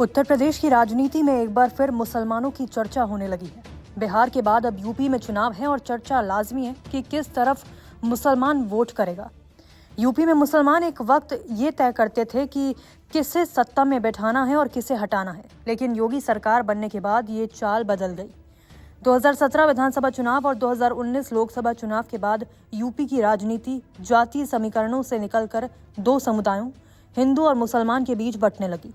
उत्तर प्रदेश की राजनीति में एक बार फिर मुसलमानों की चर्चा होने लगी है। बिहार के बाद अब यूपी में चुनाव है और चर्चा लाजमी है कि किस तरफ मुसलमान वोट करेगा। यूपी में मुसलमान एक वक्त ये तय करते थे कि किसे सत्ता में बैठाना है और किसे हटाना है, लेकिन योगी सरकार बनने के बाद ये चाल बदल गई। 2017 विधानसभा चुनाव और 2019 लोकसभा चुनाव के बाद यूपी की राजनीति जातीय समीकरणों से निकलकर दो समुदायों, हिंदू और मुसलमान के बीच बंटने लगी।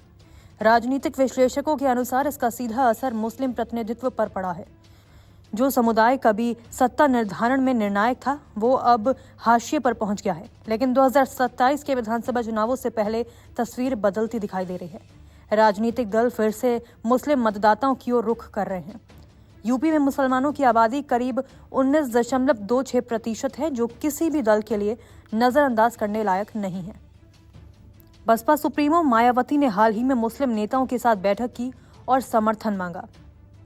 राजनीतिक विश्लेषकों के अनुसार इसका सीधा असर मुस्लिम प्रतिनिधित्व पर पड़ा है। जो समुदाय कभी सत्ता निर्धारण में निर्णायक था, वो अब हाशिए पर पहुंच गया है। लेकिन 2027 के विधानसभा चुनावों से पहले तस्वीर बदलती दिखाई दे रही है। राजनीतिक दल फिर से मुस्लिम मतदाताओं की ओर रुख कर रहे हैं। यूपी में मुसलमानों की आबादी करीब 19.26% है, जो किसी भी दल के लिए नजरअंदाज करने लायक नहीं है। बसपा सुप्रीमो मायावती ने हाल ही में मुस्लिम नेताओं के साथ बैठक की और समर्थन मांगा।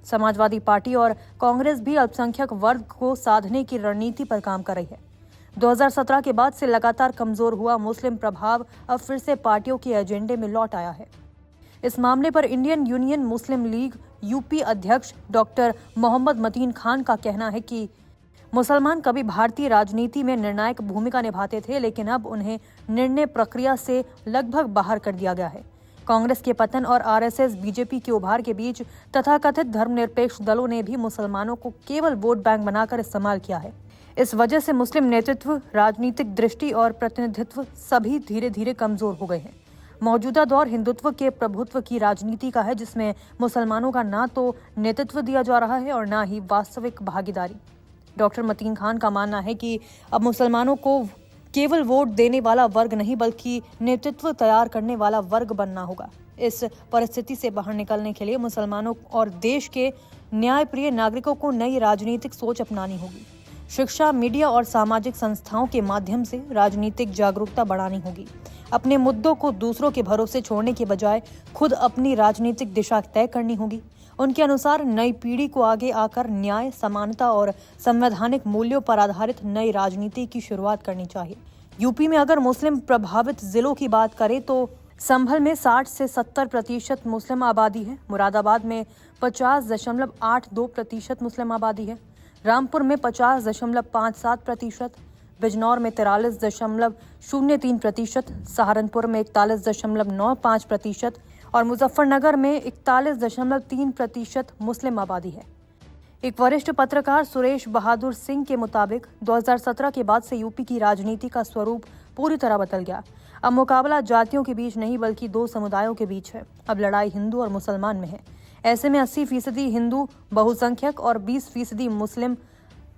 समाजवादी पार्टी और कांग्रेस भी अल्पसंख्यक वर्ग को साधने की रणनीति पर काम कर रही है। 2017 के बाद से लगातार कमजोर हुआ मुस्लिम प्रभाव अब फिर से पार्टियों के एजेंडे में लौट आया है। इस मामले पर इंडियन यूनियन मुस्लिम लीग यूपी अध्यक्ष डॉक्टर मोहम्मद मतीन खान का कहना है कि मुसलमान कभी भारतीय राजनीति में निर्णायक भूमिका निभाते थे, लेकिन अब उन्हें निर्णय प्रक्रिया से लगभग बाहर कर दिया गया है। कांग्रेस के पतन और आरएसएस बीजेपी के उभार के बीच तथाकथित धर्मनिरपेक्ष दलों ने भी मुसलमानों को केवल वोट बैंक बनाकर इस्तेमाल किया है। इस वजह से मुस्लिम नेतृत्व, राजनीतिक दृष्टि और प्रतिनिधित्व सभी धीरे धीरे कमजोर हो गए हैं। मौजूदा दौर हिंदुत्व के प्रभुत्व की राजनीति का है, जिसमें मुसलमानों का ना तो नेतृत्व दिया जा रहा है और ना ही वास्तविक भागीदारी। डॉक्टर मतीन खान का मानना है कि अब मुसलमानों को केवल वोट देने वाला वर्ग नहीं, बल्कि नेतृत्व तैयार करने वाला वर्ग बनना होगा। इस परिस्थिति से बाहर निकलने के लिए मुसलमानों और देश के न्यायप्रिय नागरिकों को नई राजनीतिक सोच अपनानी होगी। शिक्षा, मीडिया और सामाजिक संस्थाओं के माध्यम से राजनीतिक जागरूकता बढ़ानी होगी। अपने मुद्दों को दूसरों के भरोसे छोड़ने के बजाय खुद अपनी राजनीतिक दिशा तय करनी होगी। उनके अनुसार नई पीढ़ी को आगे आकर न्याय, समानता और संवैधानिक मूल्यों पर आधारित नई राजनीति की शुरुआत करनी चाहिए। यूपी में अगर मुस्लिम प्रभावित जिलों की बात करें तो संभल में 60 से 70% मुस्लिम आबादी है। मुरादाबाद में 50.82% मुस्लिम आबादी है। रामपुर में 50.57%, बिजनौर में 43.03%, सहारनपुर में 41.95% और मुजफ्फरनगर में 41.3% मुस्लिम आबादी है। एक वरिष्ठ पत्रकार सुरेश बहादुर सिंह के मुताबिक 2017 के बाद से यूपी की राजनीति का स्वरूप पूरी तरह बदल गया। अब मुकाबला जातियों के बीच नहीं, बल्कि दो समुदायों के बीच है। अब लड़ाई हिंदू और मुसलमान में है। ऐसे में 80% हिंदू बहुसंख्यक और 20% मुस्लिम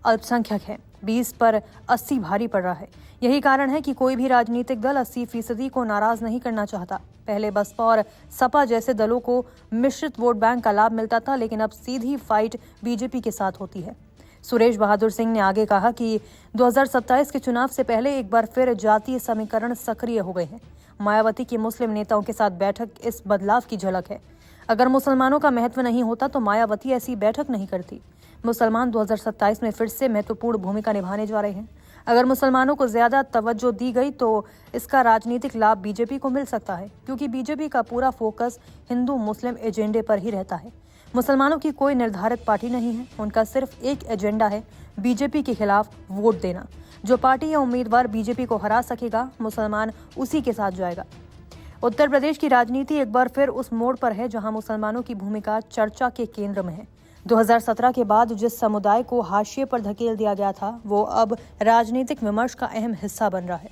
अल्पसंख्यक है। 20 पर 80 भारी पड़ रहा है। यही कारण है कि कोई भी राजनीतिक दल 80% को नाराज नहीं करना चाहता। पहले बसपा और सपा जैसे दलों को मिश्रित वोट बैंक का लाभ मिलता था, लेकिन अब सीधी फाइट बीजेपी के साथ होती है। सुरेश बहादुर सिंह ने आगे कहा कि 2027 के चुनाव से पहले एक बार फिर जातीय समीकरण सक्रिय हो गए हैं। मायावती की मुस्लिम नेताओं के साथ बैठक इस बदलाव की झलक है। अगर मुसलमानों का महत्व नहीं होता तो मायावती ऐसी बैठक नहीं करती। मुसलमान 2027 में फिर से महत्वपूर्ण भूमिका निभाने जा रहे हैं। अगर मुसलमानों को ज्यादा तवज्जो दी गई तो इसका राजनीतिक लाभ बीजेपी को मिल सकता है, क्योंकि बीजेपी का पूरा फोकस हिंदू मुस्लिम एजेंडे पर ही रहता है। मुसलमानों की कोई निर्धारित पार्टी नहीं है। उनका सिर्फ एक एजेंडा है, बीजेपी के खिलाफ वोट देना। जो पार्टी या उम्मीदवार बीजेपी को हरा सकेगा, मुसलमान उसी के साथ जाएगा। उत्तर प्रदेश की राजनीति एक बार फिर उस मोड़ पर है जहां मुसलमानों की भूमिका चर्चा के केंद्र में है। 2017 के बाद जिस समुदाय को हाशिए पर धकेल दिया गया था, वो अब राजनीतिक विमर्श का अहम हिस्सा बन रहा है।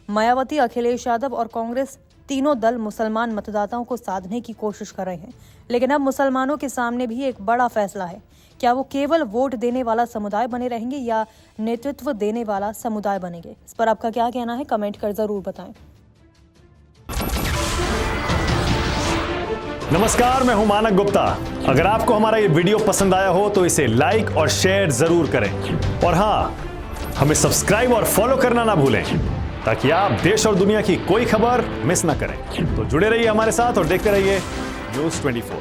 मायावती, अखिलेश यादव और कांग्रेस तीनों दल मुसलमान मतदाताओं को साधने की कोशिश कर रहे हैं, लेकिन अब मुसलमानों के सामने भी एक बड़ा फैसला है। क्या वो केवल वोट देने वाला समुदाय बने रहेंगे या नेतृत्व देने वाला समुदाय बनेंगे? इस पर आपका क्या कहना है? कमेंट कर जरूर बताएं। नमस्कार, मैं हूं मानक गुप्ता। अगर आपको हमारा ये वीडियो पसंद आया हो तो इसे लाइक और शेयर जरूर करें और हाँ, हमें सब्सक्राइब और फॉलो करना ना भूलें, ताकि आप देश और दुनिया की कोई खबर मिस ना करें। तो जुड़े रहिए हमारे साथ और देखते रहिए News 24।